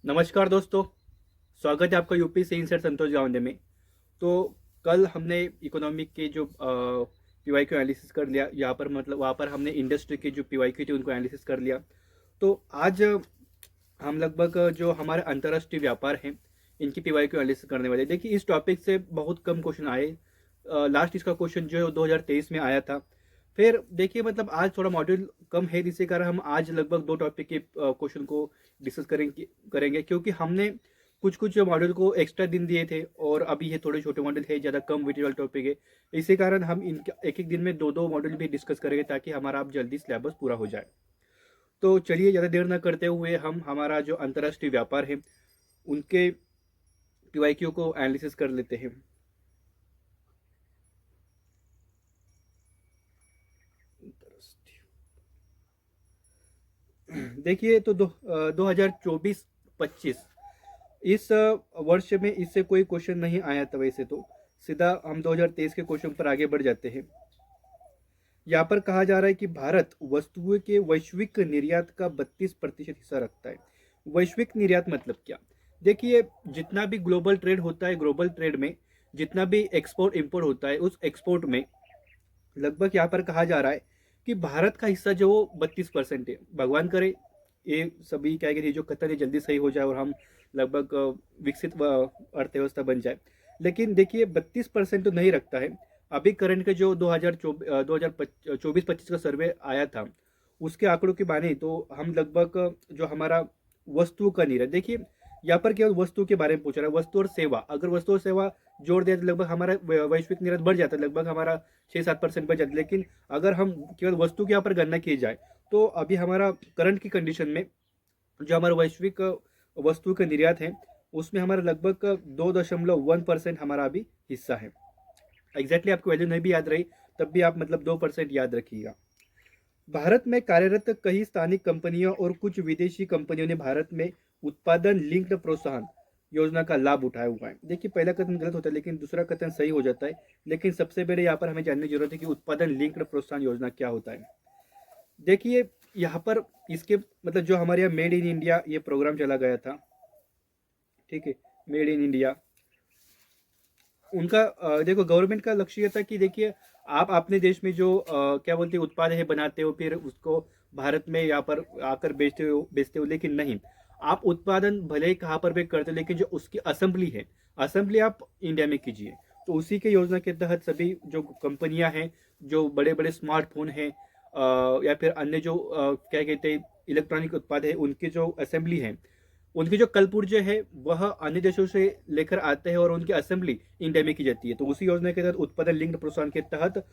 नमस्कार दोस्तों। स्वागत है आपका यूपी से इंसर संतोष गांवदे में। तो कल हमने इकोनॉमिक के जो पीवाई क्यू एनालिसिस कर लिया। यहाँ पर मतलब वहाँ पर हमने इंडस्ट्री के जो पीवाई क्यू थे उनको एनालिसिस कर लिया। तो आज हम लगभग जो हमारे अंतर्राष्ट्रीय व्यापार हैं इनकी पीवाई क्यू एनालिसिस करने वाले हैं। देखिए, इस टॉपिक से बहुत कम क्वेश्चन आए। लास्ट इसका क्वेश्चन जो है 2023 में आया था। फिर देखिए, मतलब आज थोड़ा मॉड्यूल कम है, जिससे कारण हम आज लगभग दो टॉपिक के क्वेश्चन को डिस्कस करेंगे क्योंकि हमने कुछ कुछ मॉड्यूल को एक्स्ट्रा दिन दिए थे और अभी ये थोड़े छोटे मॉड्यूल है, ज़्यादा कम वेटेज वाला टॉपिक है। इसी कारण हम इनके एक एक दिन में दो दो मॉड्यूल भी डिस्कस करेंगे ताकि हमारा आप जल्दी सिलेबस पूरा हो जाए। तो चलिए, ज़्यादा देर न करते हुए हम हमारा जो अंतर्राष्ट्रीय व्यापार है उनके पीवाईक्यू को एनालिसिस कर लेते हैं। देखिए, तो 2024-25 इस वर्ष में इससे कोई क्वेश्चन नहीं आया था। वैसे तो सीधा हम 2023 के क्वेश्चन पर आगे बढ़ जाते हैं। यहाँ पर कहा जा रहा है कि भारत वस्तुओं के वैश्विक निर्यात का 32% हिस्सा रखता है। वैश्विक निर्यात मतलब क्या? देखिए, जितना भी ग्लोबल ट्रेड होता है, ग्लोबल ट्रेड में जितना भी एक्सपोर्ट इंपोर्ट होता है, उस एक्सपोर्ट में लगभग यहाँ पर कहा जा रहा है कि भारत का हिस्सा जो वो 32% है। भगवान करे ये सभी क्या कहते हैं, जो कतर है जल्दी सही हो जाए और हम लगभग विकसित अर्थव्यवस्था बन जाए। लेकिन देखिए, 32% तो नहीं रखता है। अभी करंट के जो 2024-25 का सर्वे आया था उसके आंकड़ों की माने तो हम लगभग जो हमारा वस्तु का निर्यात, देखिए यहाँ पर केवल वस्तु के बारे में पूछ रहा है। वस्तु और सेवा, अगर वस्तु और सेवा जोड़ दिया तो लगभग हमारा वैश्विक निर्यात बढ़ जाता है, लगभग हमारा 6-7% बढ़ जाता है। लेकिन अगर हम केवल वस्तु के यहाँ पर गणना की जाए तो अभी हमारा करंट की कंडीशन में जो हमारा वैश्विक वस्तु का निर्यात है उसमें हमारा लगभग 2.1% हमारा अभी हिस्सा है। एग्जैक्टली आपको वैल्यू नहीं भी याद रही तब भी आप मतलब 2% याद रखिएगा। भारत में कार्यरत कई स्थानिक कंपनियों और कुछ विदेशी कंपनियों ने भारत में उत्पादन लिंक्ड प्रोत्साहन योजना का लाभ उठाया हुआ है। देखिए, पहला कथन गलत होता है लेकिन दूसरा कथन सही हो जाता है। लेकिन सबसे पहले यहाँ पर हमें जानने की जरूरत है कि उत्पादन लिंक्ड प्रोत्साहन योजना क्या होता है। देखिए, यहाँ पर इसके मतलब जो हमारे यहाँ मेड इन इंडिया ये प्रोग्राम चला गया था, ठीक है, मेड इन इंडिया उनका देखो गवर्नमेंट का लक्ष्य ये था कि देखिए, आप अपने देश में जो क्या बोलते हैं उत्पाद है बनाते हो, फिर उसको भारत में यहाँ पर आकर बेचते हो। लेकिन नहीं, आप उत्पादन भले ही कहाँ पर भी करते हो लेकिन जो उसकी असेंबली है, असेंबली आप इंडिया में कीजिए। तो उसी के योजना के तहत सभी जो कंपनियां हैं, जो बड़े बड़े स्मार्टफोन हैं या फिर अन्य जो क्या कहते हैं इलेक्ट्रॉनिक उत्पाद है, उनकी जो असेंबली है, उनकी जो कलपुर्जे है वह अन्य देशों से लेकर आते हैं और उनकी असेंबली इंडिया में की जाती है। तो उसी योजना के तहत उत्पादन लिंक्ड प्रोत्साहन के तहत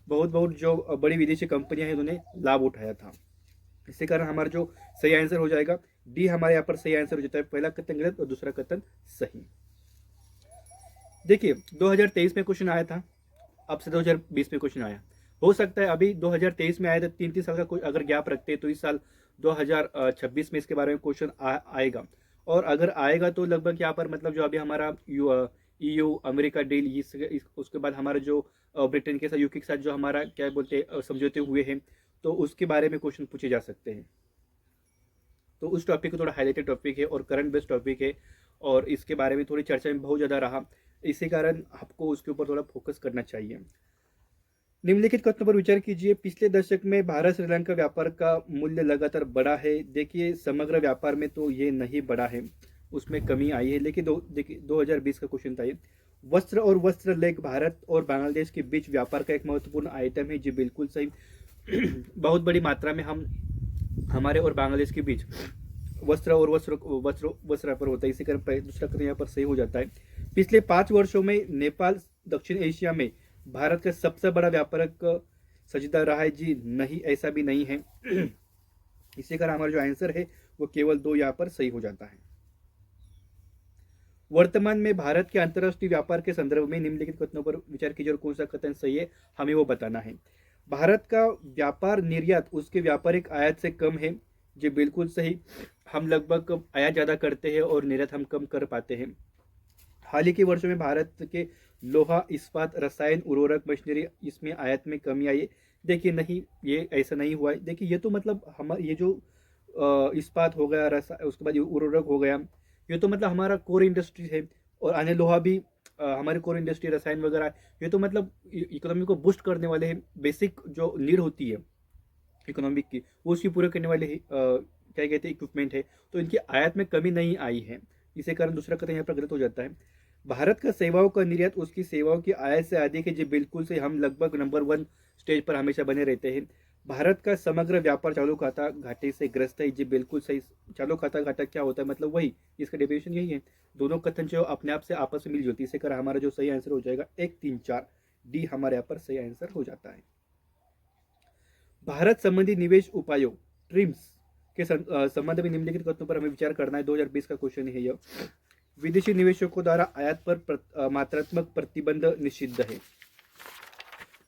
बहुत बहुत जो बड़ी विदेशी कंपनियां हैं उन्होंने लाभ उठाया था। इसी कारण हमारा जो सही आंसर हो जाएगा डी, हमारे यहाँ पर सही आंसर हो जाता है। पहला कथन गलत और दूसरा कथन सही। देखिए, 2023 में क्वेश्चन आया था, अब से 2020 में क्वेश्चन आया। हो सकता है अभी 2023 में आया था, 3-3 साल का कोई अगर गैप रखते हैं तो इस साल 2026 में इसके बारे में क्वेश्चन आएगा। और अगर आएगा तो लगभग यहाँ पर मतलब जो अभी हमारा EU अमेरिका डील, उसके बाद हमारा जो ब्रिटेन के साथ, यूके के साथ जो हमारा क्या बोलते हैं समझौते हुए हैं, तो उसके बारे में क्वेश्चन पूछे जा सकते हैं। तो उस टॉपिक को थोड़ा हाईलाइटेड टॉपिक है और करंट बेस्ड टॉपिक है और इसके बारे में थोड़ी चर्चा में बहुत ज़्यादा रहा। इसी कारण आपको उसके ऊपर थोड़ा फोकस करना चाहिए। निम्नलिखित कथनों पर विचार कीजिए। पिछले दशक में भारत श्रीलंका व्यापार का मूल्य लगातार बढ़ा है। देखिए, समग्र व्यापार में तो ये नहीं बढ़ा है, उसमें कमी आई है। लेकिन देखिए 2020 का क्वेश्चन था ये। वस्त्र और वस्त्र लेख भारत और बांग्लादेश के बीच व्यापार का एक महत्वपूर्ण आइटम है। जी बिल्कुल सही। बहुत बड़ी मात्रा में हम हमारे और बांग्लादेश के बीच वस्त्र और वस्त्र वस्त्र वस्त्र व्यापार होता है। इसी कारण दूसरा कथन यहाँ पर सही हो जाता है। पिछले 5 वर्षों में नेपाल दक्षिण एशिया में भारत का सबसे बड़ा व्यापारिक साझेदार रहा है। जी नहीं, ऐसा भी नहीं है। इसी कारण हमारा जो आंसर है वो केवल 2 यहाँ पर सही हो जाता है। वर्तमान में भारत के अंतर्राष्ट्रीय व्यापार के संदर्भ में निम्नलिखित कथनों पर विचार कीजिए और कौन सा कथन सही है हमें वो बताना है। भारत का व्यापार निर्यात उसके व्यापारिक आयात से कम है। जी बिल्कुल सही। हम लगभग आयात ज़्यादा करते हैं और निर्यात हम कम कर पाते हैं। हाल ही के वर्षों में भारत के लोहा, इस्पात, रसायन, उर्वरक, मशीनरी इसमें आयात में कमी आई है। देखिए नहीं, ये ऐसा नहीं हुआ है। देखिए, ये तो मतलब हम ये जो इस्पात हो गया, उसके बाद उर्वरक हो गया, ये तो मतलब हमारा कोर इंडस्ट्री है, और अन्य लोहा भी हमारी कोर इंडस्ट्री, रसायन वगैरह, ये तो मतलब इकोनॉमी को बूस्ट करने वाले हैं, बेसिक जो नीड होती है इकोनॉमिक की, वो उसकी पूरे करने वाले क्या कहते हैं इक्विपमेंट है। तो इनकी आयात में कमी नहीं आई है, इसी कारण दूसरा कथन यहाँ पर गलत हो जाता है। भारत का सेवाओं का निर्यात उसकी सेवाओं की आयात से अधिक है, जी बिल्कुल से, हम लगभग नंबर 1 स्टेज पर हमेशा बने रहते हैं। भारत का समग्र व्यापार चालू खाता घाटे से ग्रस्त है, जी बिल्कुल सही। चालू खाता घाटा क्या होता है, मतलब वही, इसका डेफिनेशन यही है। दोनों कथन जो अपने आप से आपस में मिल जुलती, इसे कर हमारा जो सही आंसर हो जाएगा 1, 3, 4 डी हमारे यहाँ पर सही आंसर हो जाता है। भारत संबंधी निवेश उपायों ट्रिम्स के संबंध में निम्नलिखित कथनों पर हमें विचार करना है। 2020 का क्वेश्चन है यह। विदेशी निवेशकों द्वारा आयात पर मात्रात्मक प्रतिबंध निषिद्ध है।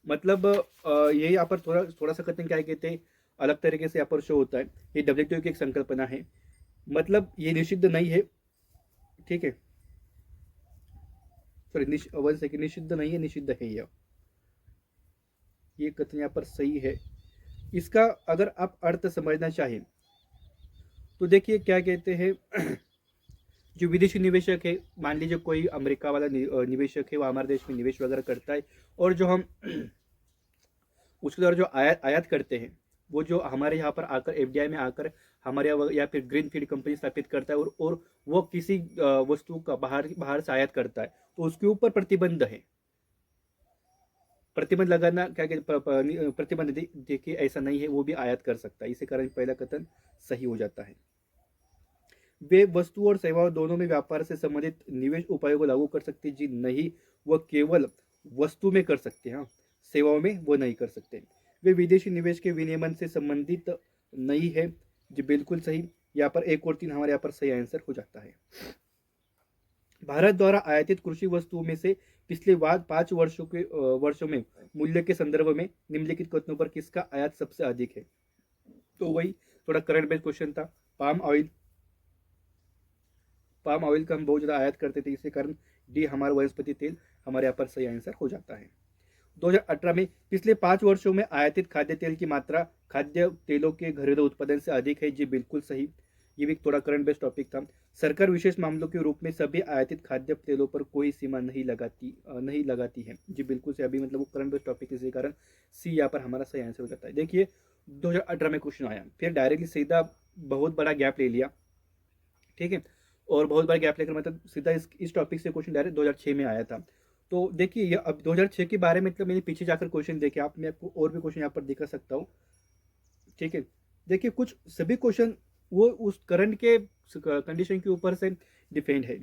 मतलब यही यहाँ पर थोड़ा सा कथन क्या कहते हैं, अलग तरीके से यहाँ पर शो होता है। ये WTO की एक संकल्पना है, मतलब ये निषिद्ध नहीं है, ठीक है, सॉरी 1 सेकेंड, निषिद्ध नहीं है, निषिद्ध है ये कथन यहाँ पर सही है। इसका अगर आप अर्थ समझना चाहें तो देखिए क्या कहते हैं जो विदेशी निवेशक है, मान लीजिए कोई अमेरिका वाला निवेशक है, वो हमारे देश में निवेश वगैरह करता है, और जो हम उसके द्वारा जो आयात करते हैं, वो जो हमारे यहाँ पर आकर FDI में आकर हमारे यहाँ या फिर ग्रीन फील्ड कंपनी स्थापित करता है, और वो किसी वस्तु का बाहर से आयात करता है, तो उसके ऊपर प्रतिबंध है। प्रतिबंध लगाना क्या कहते, प्रतिबंध देखिए ऐसा नहीं है, वो भी आयात कर सकता है, इसी कारण पहला कथन सही हो जाता है। वे वस्तु और सेवाओं दोनों में व्यापार से संबंधित निवेश उपायों को लागू कर सकते, जी नहीं, वह केवल वस्तु में कर सकते हैं, सेवाओं में वो नहीं कर सकते। वे विदेशी निवेश के विनियमन से संबंधित नहीं है, जी बिल्कुल सही। यहाँ पर 1 और 3 हमारे यहाँ पर सही आंसर हो जाता है। भारत द्वारा आयातित कृषि वस्तुओं में से पिछले 5 वर्षों में मूल्य के संदर्भ में निम्नलिखित कथनों पर किसका आयात सबसे अधिक है। तो वही थोड़ा करंट बेस्ड क्वेश्चन था। पाम ऑयल का हम बहुत ज़्यादा आयात करते थे, इसी कारण डी हमारा वनस्पति तेल हमारे यहाँ पर सही आंसर हो जाता है। 2018 में पिछले 5 वर्षों में आयातित खाद्य तेल की मात्रा खाद्य तेलों के घरेलू उत्पादन से अधिक है, जी बिल्कुल सही। ये भी थोड़ा करंट बेस्ड टॉपिक था। सरकार विशेष मामलों के रूप में सभी आयातित खाद्य तेलों पर कोई सीमा नहीं लगाती है, जी बिल्कुल से। अभी मतलब वो करंट बेस्ड टॉपिक, इसी कारण सी यहाँ पर हमारा सही आंसर हो जाता है। देखिए 2018 में क्वेश्चन आया, फिर डायरेक्टली सीधा बहुत बड़ा गैप ले लिया, ठीक है, और बहुत बड़ा गैप लेकर मतलब सीधा इस टॉपिक से क्वेश्चन डायरेक्ट 2006 में आया था। तो देखिए ये अब 2006 के बारे में मतलब मैंने पीछे जाकर क्वेश्चन देखे, मैं आपको और भी क्वेश्चन यहाँ पर दिखा सकता हूँ, ठीक है। देखिए कुछ सभी क्वेश्चन वो उस करंट के कंडीशन के ऊपर से डिपेंड है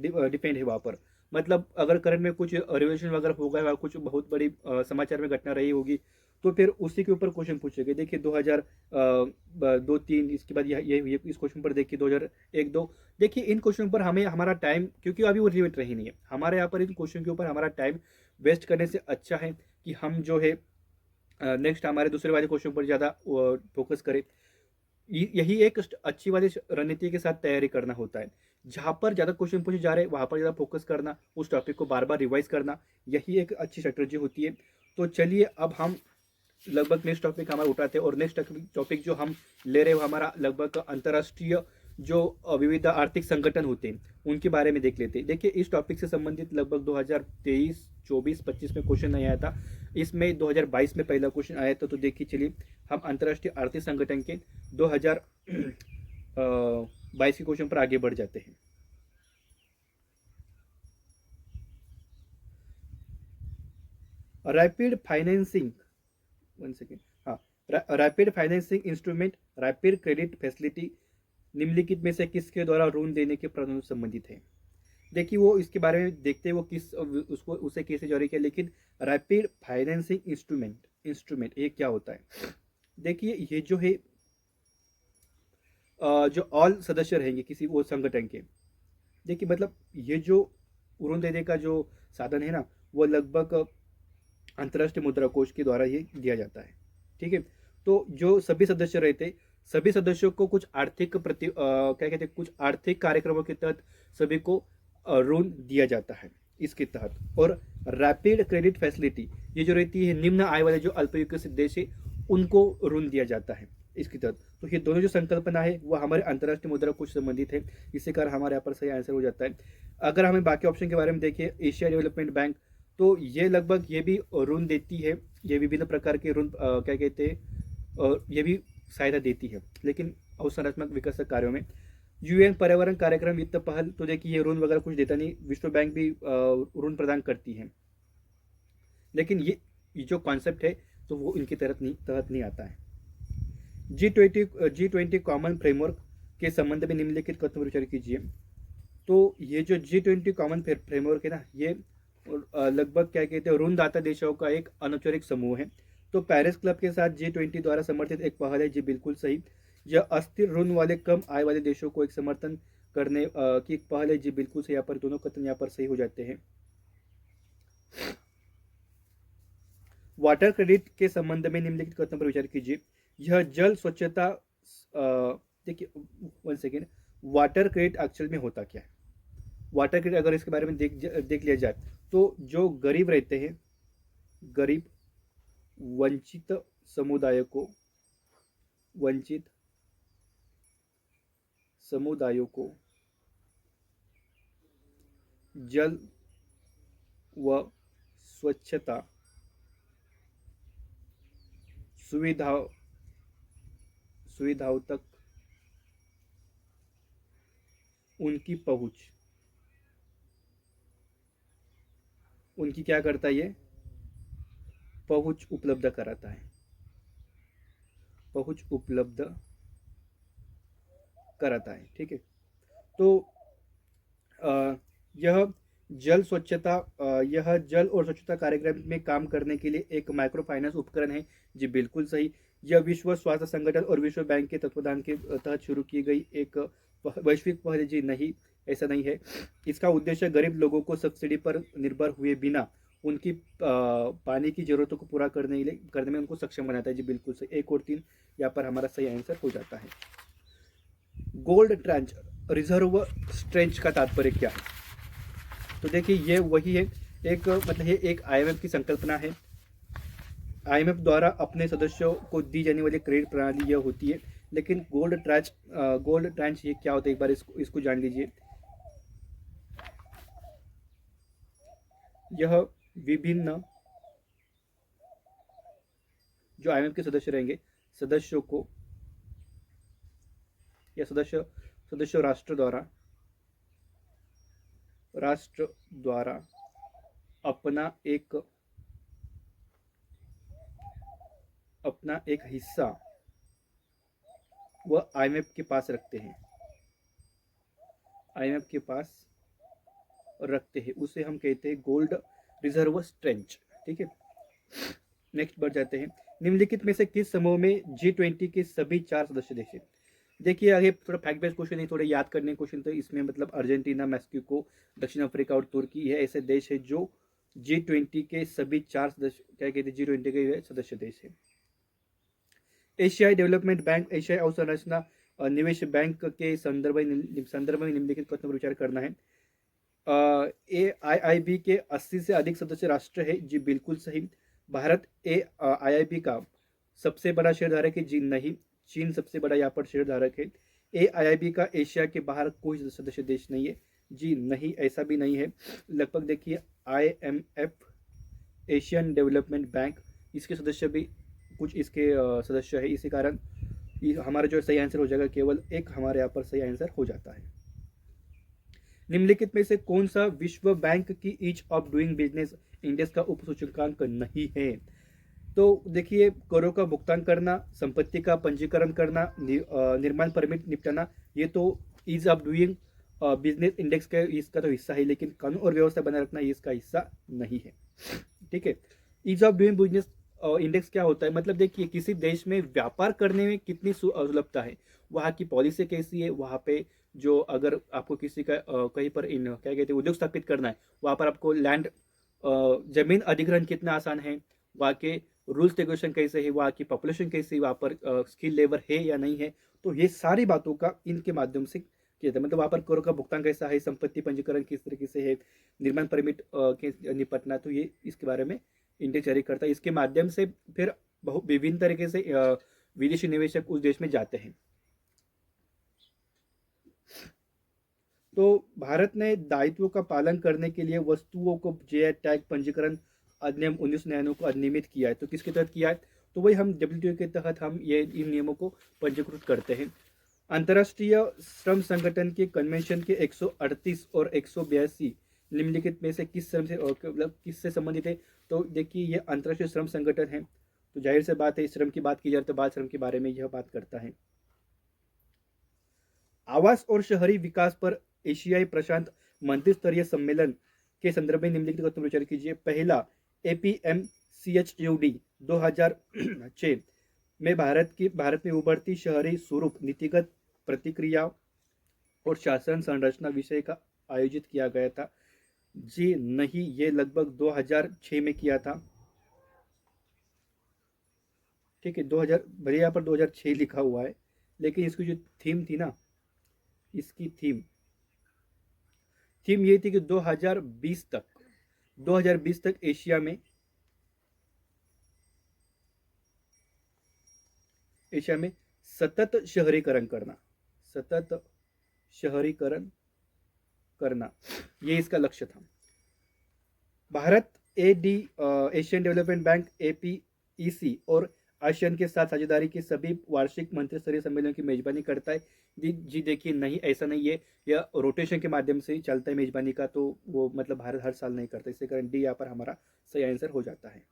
वहाँ पर। मतलब अगर करंट में कुछ रिवोल्यूशन वगैरह होगा या कुछ बहुत बड़ी समाचार में घटना रही होगी, तो फिर उसी के ऊपर क्वेश्चन पूछेंगे। देखिए 2002-3, इसके बाद ये इस क्वेश्चन पर देखिए 2001-2। देखिए इन क्वेश्चन पर हमें हमारा टाइम, क्योंकि अभी वो रिलेवेंट रही नहीं है हमारे यहाँ पर, इन क्वेश्चन के ऊपर हमारा टाइम वेस्ट करने से अच्छा है कि हम जो है नेक्स्ट हमारे दूसरे वाले क्वेश्चन पर ज़्यादा फोकस करें। यही एक अच्छी वाली रणनीति के साथ तैयारी करना होता है। जहाँ पर ज़्यादा क्वेश्चन पूछे जा रहे हैं वहाँ पर ज़्यादा फोकस करना, उस टॉपिक को बार बार रिवाइज करना, यही एक अच्छी स्ट्रेटजी होती है। तो चलिए अब हम लगभग नेक्स्ट टॉपिक हमारा उठाते हैं, और नेक्स्ट टॉपिक जो हम ले रहे हैं वो हमारा लगभग अंतर्राष्ट्रीय जो विविध आर्थिक संगठन होते हैं उनके बारे में देख लेते हैं। देखिए इस टॉपिक से संबंधित लगभग 2023, 24, 25 में क्वेश्चन नहीं आया था, इसमें 2022 में पहला क्वेश्चन आया था। तो देखिए चलिए हम अंतर्राष्ट्रीय आर्थिक संगठन के 2022 के क्वेश्चन पर आगे बढ़ जाते हैं। रैपिड फाइनेंसिंग, 1 सेकेंड, हाँ, rapid financing instrument, rapid credit facility निम्नलिखित में से किसके द्वारा ऋण देने के प्रावधान संबंधित है। देखिए वो इसके बारे में देखते हैं वो उसे कैसे जारी किया। लेकिन रैपिड फाइनेंसिंग इंस्ट्रूमेंट ये क्या होता है। देखिए ये जो है जो ऑल सदस्य रहेंगे किसी वो संगठन के, देखिए मतलब ये जो ऋण देने का जो साधन है ना, वो लगभग अंतर्राष्ट्रीय मुद्रा कोष के द्वारा ये दिया जाता है, ठीक है। तो जो सभी सदस्य रहते, सभी सदस्यों को कुछ आर्थिक क्या कहते हैं, कुछ आर्थिक कार्यक्रमों के तहत सभी को ऋण दिया जाता है इसके तहत। और रैपिड क्रेडिट फैसिलिटी ये जो रहती है, निम्न आय वाले जो अल्पविकसित देश है उनको ऋण दिया जाता है। इसके तहत। तो ये दोनों जो संकल्पना है वो हमारे अंतर्राष्ट्रीय मुद्रा कोष से संबंधित है, इसी कारण हमारे यहाँ पर सही आंसर हो जाता है। अगर हमें बाकी ऑप्शन के बारे में देखें, एशिया डेवलपमेंट बैंक, तो ये लगभग ये भी ऋण देती है, ये विभिन्न प्रकार के ऋण क्या कहते हैं, ये भी सहायता देती है, लेकिन अवसरात्मक विकास कार्यों में। यूएन पर्यावरण कार्यक्रम वित्त पहल, तो देखिए ये ऋण वगैरह कुछ देता नहीं, विश्व बैंक भी ऋण प्रदान करती है, लेकिन ये जो कॉन्सेप्ट है तो वो इनके तहत नहीं आता है। G20 कॉमन फ्रेमवर्क के संबंध में निम्नलिखित कथन पर विचार कीजिए। तो ये जो G20 कॉमन फ्रेमवर्क है ना, ये लगभग क्या कहते हैं, ऋणदाता देशों का एक अनौपचारिक समूह है। तो पेरिस क्लब के साथ G20 द्वारा समर्थित एक पहल है, जी बिल्कुल सही। यह अस्थिर ऋण वाले कम आय वाले देशों को एक समर्थन करने की एक पहल है, जी बिल्कुल सही। यहाँ पर दोनों कथन यहाँ पर सही हो जाते हैं। वाटर क्रेडिट के संबंध में निम्नलिखित कथन पर विचार कीजिए। यह जल स्वच्छता, देखिए 1 सेकेंड, वाटर क्रेडिट एक्चुअल में होता क्या है? वाटर क्रेडिट अगर इसके बारे में देख लिया जाए तो जो गरीब रहते हैं, गरीब वंचित समुदायों को जल व स्वच्छता सुविधाओं तक उनकी क्या करता है, ये पहुंच उपलब्ध कराता है, ठीक है। तो यह जल और स्वच्छता कार्यक्रम में काम करने के लिए एक माइक्रो फाइनेंस उपकरण है, जी बिल्कुल सही। यह विश्व स्वास्थ्य संगठन और विश्व बैंक के तत्वाधान के तहत शुरू की गई एक वैश्विक पहल, जी नहीं, ऐसा नहीं है। इसका उद्देश्य गरीब लोगों को सब्सिडी पर निर्भर हुए बिना उनकी पानी की जरूरतों को पूरा करने में उनको सक्षम बनाता है, जी बिल्कुल सही। 1 और 3 यहाँ पर हमारा सही आंसर हो जाता है। गोल्ड ट्रेंच रिजर्व स्ट्रेंच का तात्पर्य क्या है? तो देखिए ये वही है, मतलब ये एक IMF की संकल्पना है। IMF द्वारा अपने सदस्यों को दी जाने वाली क्रेडिट प्रणाली यह होती है। लेकिन गोल्ड ट्रेंच ये क्या होता है, एक बार इसको जान लीजिए। यह विभिन्न जो IMF के सदस्य रहेंगे, सदस्यों को या सदस्य राष्ट्र द्वारा अपना एक हिस्सा वह IMF के पास रखते हैं, उसे हम कहते हैं गोल्ड रिजर्व स्ट्रेंच, ठीक है। नेक्स्ट बढ़ जाते हैं। निम्नलिखित में से किस समूह में G20 के सभी 4 सदस्य देश हैं? देखिए आगे थोड़ा फैक्ट बेस्ड क्वेश्चन है, थोड़ा याद करने क्वेश्चन, तो इसमें मतलब अर्जेंटीना, मैक्सिको, दक्षिण अफ्रीका और तुर्की है ऐसे देश है जो G20 के सभी 4 सदस्य क्या कहते हैं, G20 के सदस्य देश है। एशियाई डेवलपमेंट बैंक, एशियाई अवसंरचना निवेश बैंक के संदर्भ में निम्नलिखित कथन पर विचार करना है। AIIB के 80 से अधिक सदस्य राष्ट्र है, जी बिल्कुल सही। भारत AIIB का सबसे बड़ा शेयरधारक है, जी नहीं। चीन सबसे बड़ा यहाँ पर शेयरधारक है। AIIB का एशिया के बाहर कोई सदस्य देश नहीं है, जी नहीं, ऐसा भी नहीं है। लगभग देखिए IMF, एशियन डेवलपमेंट बैंक, इसके सदस्य भी कुछ इसके सदस्य है, इसी कारण हमारा जो सही आंसर हो जाएगा केवल 1 हमारे यहाँ पर सही आंसर हो जाता है। निम्नलिखित में से कौन सा विश्व बैंक की ease of doing business index का उप सूचकांक नहीं है? तो देखिए करों का भुगतान करना, संपत्ति का पंजीकरण करना, निर्माण परमिट निपटाना, ये तो ease of doing business index का इसका तो हिस्सा है, लेकिन कानून और व्यवस्था बनाए रखना ये इसका हिस्सा नहीं है, ठीक है। Ease of doing business index क्या होता है, मतलब देखिए किसी देश में व्यापार करने में कितनी सुलभता है, वहाँ की पॉलिसी कैसी है, वहाँ पे जो अगर आपको किसी का कहीं पर क्या कहते हैं उद्योग स्थापित करना है, वहाँ पर आपको लैंड जमीन अधिग्रहण कितना आसान है, वहाँ के रूल्स रेगुलेशन कैसे है, वहाँ की पॉपुलेशन कैसी है, वहाँ पर स्किल लेबर है या नहीं है, तो ये सारी बातों का इनके माध्यम से किया जाता है। मतलब वहाँ पर करों का भुगतान कैसा है, संपत्ति पंजीकरण किस तरीके से है, निर्माण परमिट के निपटना, तो ये इसके बारे में इंडेक्स जारी करता है। इसके माध्यम से फिर विभिन्न तरीके से विदेशी निवेशक उस देश में जाते हैं। तो भारत ने दायित्वों का पालन करने के लिए वस्तुओं को जीआई टैग पंजीकरण अधिनियम 1999 को अधिनियमित किया है। तो किसके तहत किया है? तो वही हम डब्ल्यूटीओ के तहत हम ये इन नियमों को पंजीकृत करते हैं। अंतर्राष्ट्रीय श्रम संगठन के कन्वेंशन के 138 और 182 निम्नलिखित में से किस श्रम से मतलब किससे संबंधित है? तो देखिए ये अंतर्राष्ट्रीय श्रम संगठन है, तो जाहिर से बात है श्रम की बात की जाए तो बाल श्रम के बारे में यह बात करता है। आवास और शहरी विकास पर एशियाई प्रशांत मंत्री स्तरीय सम्मेलन के संदर्भ में निम्नलिखित को तुम विचार कीजिए। पहला, APMCHUD 2006 में भारत में उभरती शहरी स्वरूप नीतिगत प्रतिक्रिया और शासन संरचना विषय का आयोजित किया गया था। जी नहीं, ये लगभग 2006 में किया था। ठीक है, 2000 भले यहाँ पर 2006 लिखा हुआ है, लेकिन इसकी जो थीम थी ना, इसकी थीम ये थी कि 2020 तक एशिया में सतत शहरीकरण करना, ये इसका लक्ष्य था। Bharat Asian development bank APEC और आसियान के साथ साझेदारी के सभी वार्षिक मंत्री स्तरीय सम्मेलन की मेजबानी करता है। जी देखिए, नहीं ऐसा नहीं है, यह रोटेशन के माध्यम से चलता है मेजबानी का, तो वो मतलब भारत हर साल नहीं करता। इसके कारण डी यहाँ पर हमारा सही आंसर हो जाता है।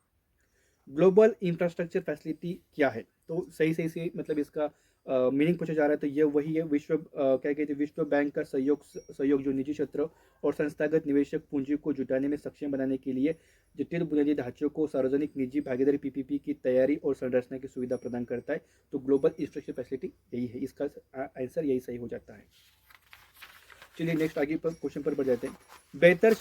ग्लोबल इंफ्रास्ट्रक्चर फैसिलिटी क्या है? तो सही से मतलब इसका मीनिंग पूछा जा रहा है, तो ये वही है क्या कहते हैं, विश्व बैंक का सहयोग जो निजी क्षेत्र और संस्थागत निवेशक पूंजी को जुटाने में सक्षम बनाने के लिए जटिल बुनियादी ढांचों को सार्वजनिक निजी भागीदारी PPP की तैयारी और संरचना की सुविधा प्रदान करता है। तो ग्लोबल इंफ्रास्ट्रक्चर फैसिलिटी यही है, इसका आंसर यही सही हो जाता है। चलिए नेक्स्ट आगे पर क्वेश्चन पर बढ़ जाते हैं। बेहतर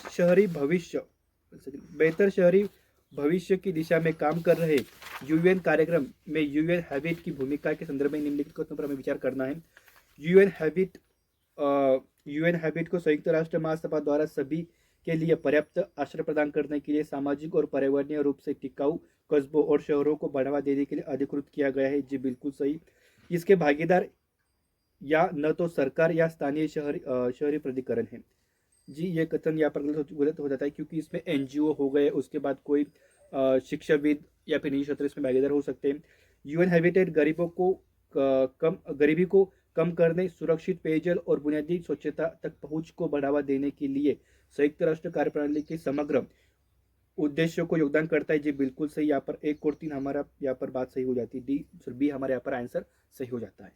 शहरी भविष्य की दिशा में काम कर रहे UN कार्यक्रम में UN हैबिट की भूमिका के संदर्भ में निम्नलिखित को पर हमें विचार करना है। UN हैबिट को संयुक्त राष्ट्र महासभा द्वारा सभी के लिए पर्याप्त आश्रय प्रदान करने के लिए सामाजिक और पर्यावरणीय रूप से टिकाऊ कस्बों और शहरों को बढ़ावा देने के लिए अधिकृत किया गया है। जी बिल्कुल सही। इसके भागीदार या न तो सरकार या स्थानीय शहरी प्राधिकरण है। जी ये कथन यहाँ पर गलत हो जाता है, क्योंकि इसमें NGO हो गए, उसके बाद कोई शिक्षाविद या फिर निजी क्षेत्र इसमें भागीदार हो सकते हैं। UN हैबिटेट गरीबी को कम करने, सुरक्षित पेयजल और बुनियादी स्वच्छता तक पहुंच को बढ़ावा देने के लिए संयुक्त राष्ट्र कार्यप्रणाली के समग्र उद्देश्यों को योगदान करता है। जी बिल्कुल सही। यहाँ पर 1 और 3 हमारा यहाँ पर बात सही हो जाती है। B हमारे यहाँ पर आंसर सही हो जाता है।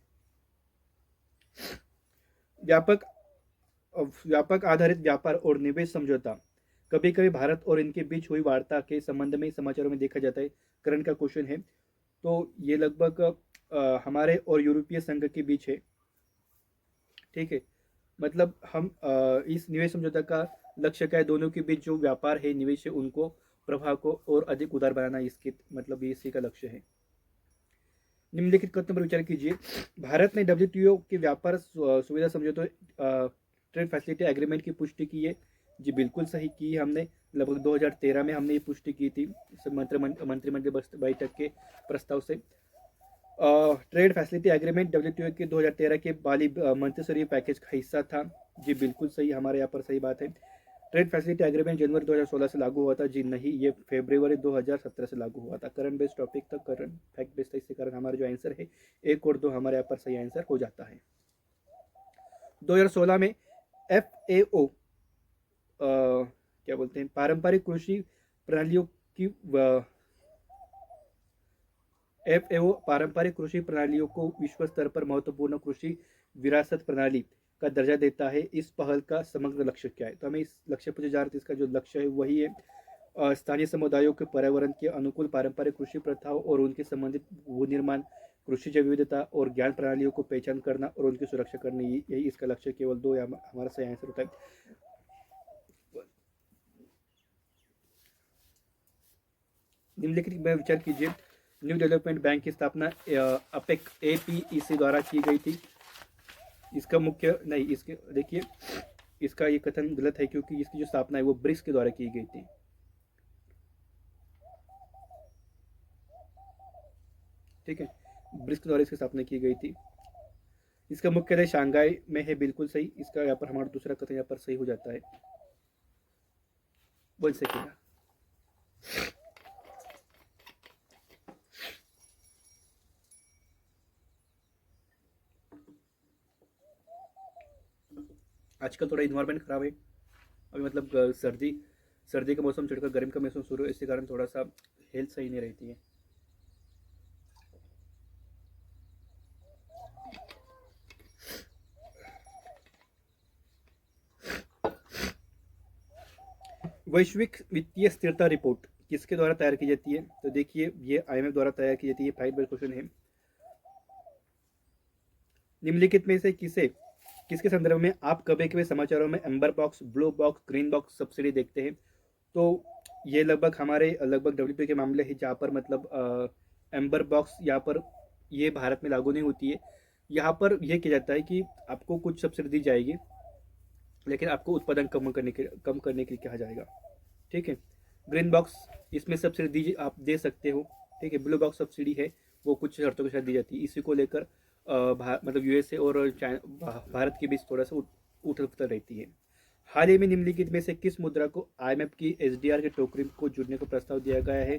व्यापक आधारित व्यापार और निवेश समझौता कभी कभी भारत और इनके बीच हुई वार्ता के संबंध में समाचारों में देखा जाता है। करंट का क्वेश्चन है, तो ये लगभग हमारे और यूरोपीय संघ के बीच है। ठीक है, मतलब हम इस निवेश समझौता का लक्ष्य क्या है? दोनों के बीच जो व्यापार है, निवेश है, उनको प्रभाव को और अधिक उदार बनाना, इसके मतलब इसी का लक्ष्य है। निम्नलिखित कथन पर विचार कीजिए। भारत ने WTO के व्यापार सुविधा समझौते ट्रेड फैसिलिटी एग्रीमेंट की पुष्टि की है। जी बिल्कुल सही की है हमने, लगभग 2013 में हमने ये पुष्टि की थी मंत्रिमंडल बैठक के प्रस्ताव से। ट्रेड फैसिलिटी एग्रीमेंट WTO के 2013 के बाली मंत्रिस्तरीय पैकेज का हिस्सा था। जी बिल्कुल सही, हमारे यहाँ पर सही बात है। ट्रेड फैसिलिटी एग्रीमेंट जनवरी 2016 से लागू हुआ था। जी नहीं, ये फरवरी 2017 से लागू हुआ था। करंट बेस्ड टॉपिक तक, करंट फैक्ट बेस्ड था, इसके कारण हमारा जो आंसर है 1 और 2 हमारे यहाँ पर सही आंसर हो जाता है। 2016 में FAO क्या बोलते हैं, पारंपरिक कृषि प्रणालियों की FAO पारंपरिक कृषि प्रणालियों को विश्व स्तर पर महत्वपूर्ण कृषि विरासत प्रणाली का दर्जा देता है। इस पहल का समग्र लक्ष्य क्या है? तो हमें इस लक्ष्य पूछे जा रहे थे, इसका जो लक्ष्य है वही है स्थानीय समुदायों के पर्यावरण के अनुकूल पारंपरिक कृषि प्रथाओं और उनके संबंधित भू निर्माण, कृषि जैव विविधता और ज्ञान प्रणालियों को पहचान करना और उनकी सुरक्षा करना, यही इसका लक्ष्य। केवल 2 हमारा सही आंसर होता है। निम्नलिखित में विचार कीजिए। न्यू डेवलपमेंट बैंक की स्थापना APEC द्वारा की गई थी। इसका मुख्य नहीं, इसके देखिए इसका ये कथन गलत है, क्योंकि इसकी जो स्थापना है वो ब्रिक्स के द्वारा की गई थी। ठीक है, ब्रिक्स द्वारा इसकी स्थापना की गई थी। इसका मुख्यालय शंघाई में है, बिल्कुल सही। इसका यहाँ पर हमारा दूसरा कथन यहाँ पर सही हो जाता है। 1 सेकेंड। आजकल थोड़ा इन्वायरमेंट खराब है, अभी मतलब सर्दी का मौसम चढ़कर गर्मी का मौसम शुरू है, इसके कारण थोड़ा सा हेल्थ सही नहीं रहती है। वैश्विक वित्तीय स्थिरता रिपोर्ट किसके द्वारा तैयार की जाती है? तो देखिए, ये IMF द्वारा तैयार की जाती है। 5 बार क्वेश्चन है। निम्नलिखित में से किसके संदर्भ में आप कभी कभी समाचारों में amber box, blue box, green box subsidy देखते हैं? तो ये लगभग WTO के मामले है, जहाँ पर मतलब एम्बर बॉक्स यहाँ पर ये भारत में लागू नहीं होती है। यहाँ पर यह किया जाता है कि आपको कुछ सब्सिडी दी जाएगी, लेकिन आपको उत्पादन कम करने के लिए कहा जाएगा। ठीक है। ग्रीन बॉक्स, इसमें सब्सिडी आप दे सकते हो। ठीक है। ब्लू बॉक्स सब्सिडी है, वो कुछ शर्तों के साथ दी जाती है। इसी को लेकर मतलब USA और भारत के बीच थोड़ा सा उथल-पुथल रहती है। हाल ही में निम्नलिखित में से किस मुद्रा को IMF की SDR के टोकरी को जोड़ने का प्रस्ताव दिया गया है?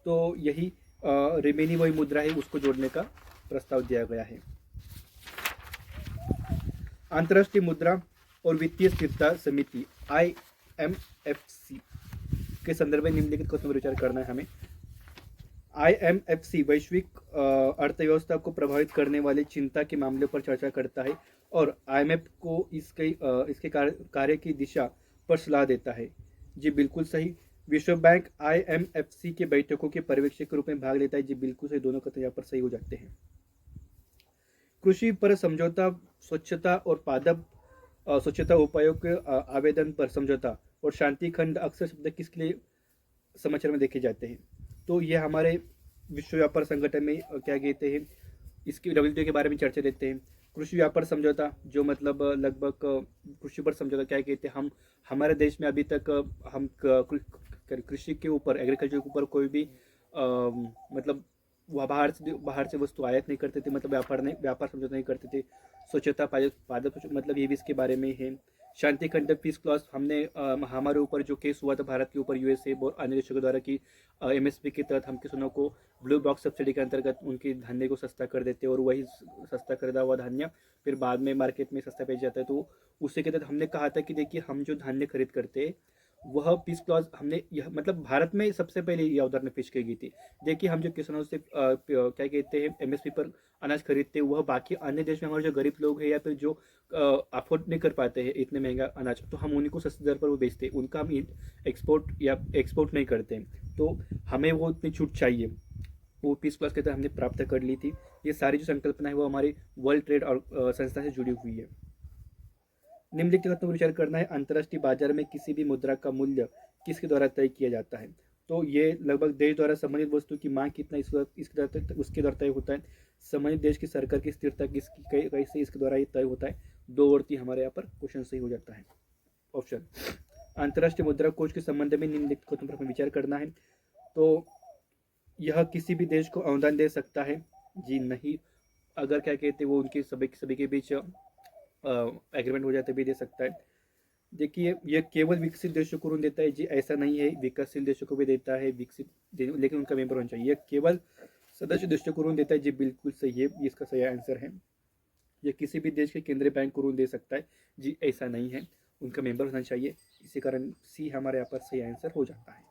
तो यही रिमेनी वही मुद्रा है, उसको जोड़ने का प्रस्ताव दिया गया है। अंतर्राष्ट्रीय मुद्रा और वित्तीय स्थिरता समिति IMFC के संदर्भ में निम्नलिखित क्वेश्चन पर विचार करना है हमें। IMFC वैश्विक अर्थव्यवस्था को प्रभावित करने वाले चिंता के मामले पर चर्चा करता है और IMF को इसके कार्य की दिशा पर सलाह देता है। जी बिल्कुल सही। विश्व बैंक IMFC के बैठकों के पर्यवेक्षक के रूप में भाग लेता है। जी बिल्कुल सही। दोनों कथन यहाँ पर सही हो जाते हैं। कृषि पर समझौता, स्वच्छता और पादप स्वच्छता उपायों के आवेदन पर समझौता और शांति खंड अक्सर शब्द किसके लिए समाचार में देखे जाते हैं? तो ये हमारे विश्व व्यापार संगठन में क्या कहते हैं, इसकी WTO के बारे में चर्चा देते हैं। कृषि व्यापार समझौता, जो मतलब लगभग कृषि पर समझौता क्या कहते हैं, हम हमारे देश में अभी तक हम कृषि के ऊपर, एग्रीकल्चर के ऊपर कोई भी मतलब वह बाहर से वस्तु आयात नहीं करते थे, मतलब व्यापार समझौता नहीं करते थे। स्वच्छता, पादप मतलब ये भी इसके बारे में है। शांति खंड पीस क्लॉज, हमने हमारे ऊपर जो केस हुआ था भारत के ऊपर USA और अन्य देशों के द्वारा की MSP के तहत हम किसानों को ब्लू बॉक्स सब्सिडी के अंतर्गत उनके धान्य को सस्ता कर देते और वही सस्ता खरीदा हुआ धान्य फिर बाद में मार्केट में सस्ता बेच जाता है। तो उसी के तहत हमने कहा था कि देखिए, हम जो धान्य खरीद करते हैं वह पीस क्लॉज हमने यह मतलब भारत में सबसे पहले यह अवधारणा पेश की गई थी। देखिए, हम जो किसानों से क्या कहते हैं MSP पर अनाज खरीदते हैं, वह बाकी अन्य देश में हमारे जो गरीब लोग हैं या फिर जो अफोर्ड नहीं कर पाते हैं इतने महंगा अनाज, तो हम उन्हीं को सस्ते दर पर वो बेचते हैं। उनका हम एक्सपोर्ट नहीं करते हैं, तो हमें वो इतनी छूट चाहिए, वो पीस क्लॉज के तहत हमने प्राप्त कर ली थी। ये सारी जो संकल्पना है वो हमारी वर्ल्ड ट्रेड और संस्था से जुड़ी हुई है। निम्नलिखित कथनों पर विचार करना है। अंतर्राष्ट्रीय बाजार में किसी भी मुद्रा का मूल्य किसके द्वारा तय किया जाता है? तो ये लगभग देश द्वारा संबंधित वस्तु की मांग कितना उसके द्वारा तय होता है। संबंधित देश की सरकार की स्थिरता कैसे इसके द्वारा ये तय होता है। 2 और 3 हमारे यहाँ पर क्वेश्चन सही हो जाता है। ऑप्शन। अंतर्राष्ट्रीय मुद्रा कोष के संबंध में निम्नलिखित कथनों पर हमें विचार करना है। तो यह किसी भी देश को अनुदान दे सकता है? जी नहीं। अगर क्या कहते हैं वो उनके सभी के बीच एग्रीमेंट हो जाते भी दे सकता है। देखिए, ये केवल विकसित देशों को ऋण देता है? जी ऐसा नहीं है, विकासशील देशों को भी देता है, लेकिन उनका मेंबर होना चाहिए। केवल सदस्य देशों को ऋण देता है? जी बिल्कुल सही है, इसका सही आंसर है। ये किसी भी देश के केंद्रीय बैंक को ऋण दे सकता है? जी ऐसा नहीं है, उनका मेंबर होना चाहिए। इसी कारण सी हमारे यहाँ पर सही आंसर हो जाता है।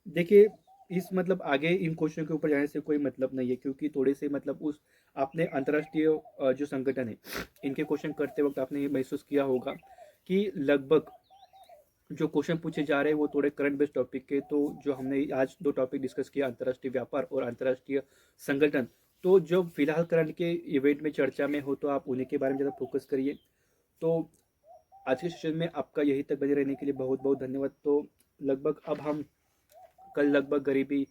देखिए, इस मतलब आगे इन क्वेश्चन के ऊपर जाने से कोई मतलब नहीं है, क्योंकि थोड़े से मतलब उस आपने अंतर्राष्ट्रीय जो संगठन है इनके क्वेश्चन करते वक्त आपने ये महसूस किया होगा कि लगभग जो क्वेश्चन पूछे जा रहे हैं वो थोड़े करंट बेस्ड टॉपिक के। तो जो हमने आज 2 टॉपिक डिस्कस किया, अंतर्राष्ट्रीय व्यापार और अंतर्राष्ट्रीय संगठन, तो जो फिलहाल करंट के इवेंट में चर्चा में हो तो आप उन्हीं के बारे में ज़्यादा फोकस करिए। तो आज के सेशन में आपका यही तक बने रहने के लिए बहुत बहुत धन्यवाद। तो लगभग अब हम कल लगभग गरीबी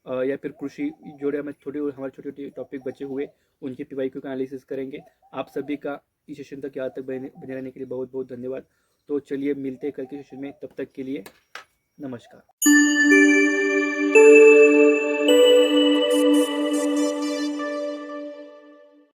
या फिर कृषि जोड़े हमारे छोटे छोटे टॉपिक बचे हुए उनके PYQ का एनालिसिस करेंगे। आप सभी का इस सेशन तक यहाँ तक बने रहने के लिए बहुत बहुत धन्यवाद। तो चलिए मिलते हैं कल के सेशन में, तब तक के लिए नमस्कार।